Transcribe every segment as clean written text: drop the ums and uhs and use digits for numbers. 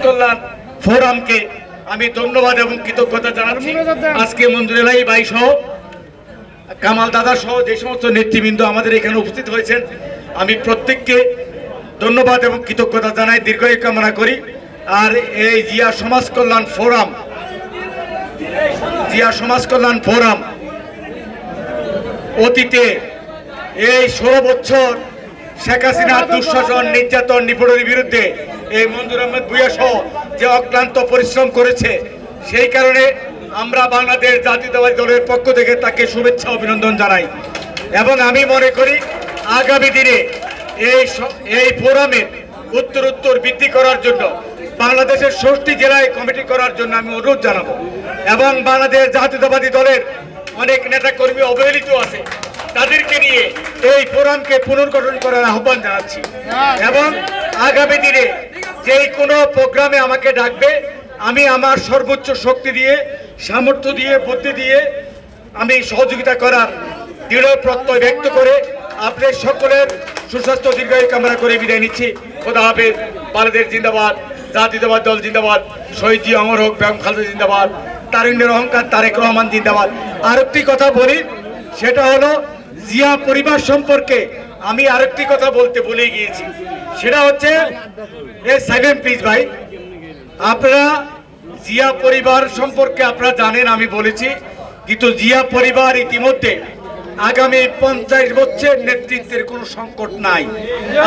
কল্যাণ ফোরামকে আমি ধন্যবাদ এবং কৃতজ্ঞতা জানাচ্ছি। আজকে মঞ্জুর এলাই ভাই সহ কামাল দাদা সহ যে সমস্ত নেতৃবৃন্দ আমাদের এখানে উপস্থিত হয়েছেন, আমি প্রত্যেককে ধন্যবাদ এবং কৃতজ্ঞতা জানাই, দীর্ঘায়ু কামনা করি। আর এই জিয়া সমাজ কল্যাণ ফোরাম অতীতে এই 16 বছর শেখ হাসিনার দুঃশাসন, নির্যাতন, নিপীড়নের বিরুদ্ধে এই মঞ্জুর আহমেদ ভূঁইয়া সহ যে অক্লান্ত পরিশ্রম করেছে, সেই কারণে আমরা বাংলাদেশ জাতীয়তাবাদী দলের পক্ষ থেকে তাকে শুভেচ্ছা অভিনন্দন জানাই। এবং আমি মনে করি আগামী দিনে এই ফোরামের উত্তর বৃদ্ধি করার জন্য বাংলাদেশের ৬০টি জেলায় কমিটি করার জন্য আমি অনুরোধ জানাবো। এবং বাংলাদেশ জাতীয়তাবাদী দলের অনেক নেতাকর্মী অবহেলিত আছে, তাদেরকে নিয়ে এই ফোরামকে পুনর্গঠন করার আহ্বান জানাচ্ছি। এবং আগামী দিনে যে কোনো প্রোগ্রামে আমাকে ডাকবে, আমি আমার সর্বোচ্চ শক্তি দিয়ে, সামর্থ্য দিয়ে, বুদ্ধি দিয়ে আমি সহযোগিতা করার দৃঢ় প্রত্যয় ব্যক্ত করে আপনাদের সকলের সুস্বাস্থ্য দীর্ঘায়ু কামনা করে বিদায় নিচ্ছি। খোদা হাফেজ। বাংলাদেশ জিন্দাবাদ, জাতীয়তাবাদী দল জিন্দাবাদ, শহীদ জি অমর হোক, বেগম খালেদা জিন্দাবাদ, তারুণ্যের অহংকার তারেক রহমান জিন্দাবাদ। আরেকটি কথা বলি, সেটা হলো জিয়া পরিবার সম্পর্কে আমি আরেকটি কথা বলতে ভুলে গিয়েছি। সেটা হচ্ছে সাইলেন্ট প্লিজ ভাই, আপনারা জিয়া পরিবার সম্পর্কে আপনারা জানেন, আমি বলেছি, কিন্তু জিয়া পরিবার ইতিমধ্যে আগামী 50 বছরের নেতৃত্বের কোনো সংকট নাই।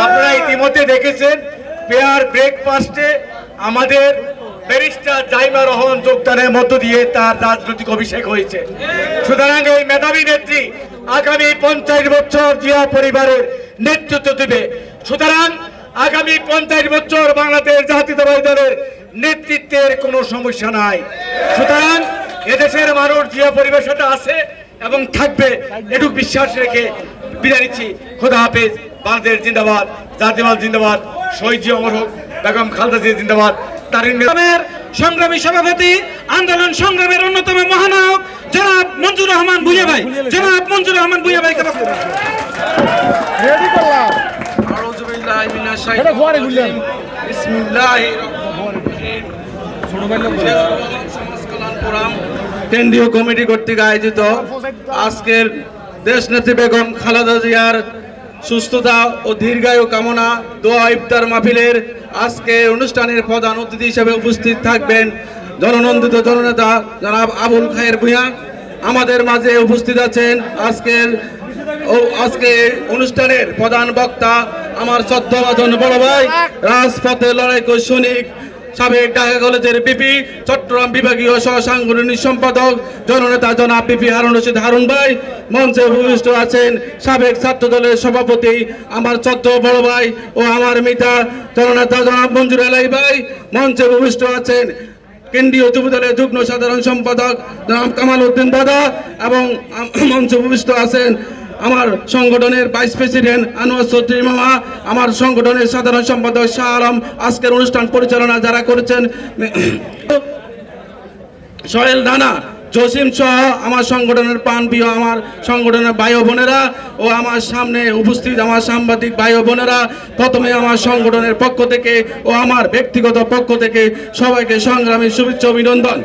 আপনারা ইতিমধ্যে দেখেছেন পেয়ার ব্রেকফাস্টে আমাদের ব্যারিস্টার জাইমা রহমান যোগদানের মধ্য দিয়ে তার রাজনৈতিক অভিষেক হয়েছে। সুতরাং এই মেধাবী নেত্রী আগামী 50 বছর জিয়া পরিবারের নেতৃত্ব দেবে। সুতরাং আগামী 50 বছর বাংলাদেশ জাতীয়তাবাদী দলের নেতৃত্বের কোনো সমস্যা নাই। সুতরাং এদেশের মানুষ জিয়া পরিবারের সাথে আছে এবং থাকবে, এটুকু বিশ্বাস রেখে বিদায় নিচ্ছি। খোদা হাফেজ। বাংলাদেশ জিন্দাবাদ, জাতীয়তাবাদ জিন্দাবাদ, শহীদ জি অমর হোক, বেগম খালেদা জিয়া জিন্দাবাদ। তারুণ্যের সংগ্রামী সভাপতি, আন্দোলন সংগ্রামের অন্যতম মহানায়ক জনাব মঞ্জুর রহমান ভূঁইয়া ভাই, জনাব মঞ্জুর রহমান ভূঁইয়া ভাইকে কেন্দ্রীয় কমিটি কর্তৃক আয়োজিত আজকের দেশনেত্রী বেগম খালেদা জিয়ার সুস্থতা ও দীর্ঘায়ু কামনা দোয়া ইফতার মাহফিলের আজকে অনুষ্ঠানের প্রধান অতিথি হিসেবে উপস্থিত থাকবেন জননন্দিত জননেতা জনাব আবুল খায়ের ভূঁইয়া। আমাদের মাঝে উপস্থিত আছেন আজকে অনুষ্ঠানের প্রধান বক্তা আমার শ্রদ্ধাভাজন বড় ভাই, রাজপথে লড়াই সৈনিক, সাবেক ঢাকা কলেজের পিপি, চট্টগ্রাম বিভাগীয় সহ সাংগঠনিক সম্পাদক জননেতা জনাব পিপি হারুন রশিদ হারুন ভাই। মঞ্চে উপবিষ্ট আছেন সাবেক ছাত্র দলের সভাপতি আমার চট্ট বড় ভাই ও আমার মিতা জননেতা জনাব মঞ্জুর এলাই ভাই। মঞ্চে উপবিষ্ট আছেন কেন্দ্রীয় যুব দলের যুগ্ম সাধারণ সম্পাদক জনাব কামাল উদ্দিন দাদা এবং মঞ্চে উপবিষ্ট আছেন আমার সংগঠনের ভাইস প্রেসিডেন্ট আনোয়ার চৌধুরী মামা, আমার সংগঠনের সাধারণ সম্পাদক শাহ আলম। আজকের অনুষ্ঠান পরিচালনা যারা করেছেন সোহেল রানা, জসিম সহ আমার সংগঠনের প্রাণপ্রিয় আমার সংগঠনের ভাই বোনেরা ও আমার সামনে উপস্থিত আমার সাংবাদিক ভাই বোনেরা, প্রথমে আমার সংগঠনের পক্ষ থেকে ও আমার ব্যক্তিগত পক্ষ থেকে সবাইকে সংগ্রামী শুভেচ্ছা অভিনন্দন।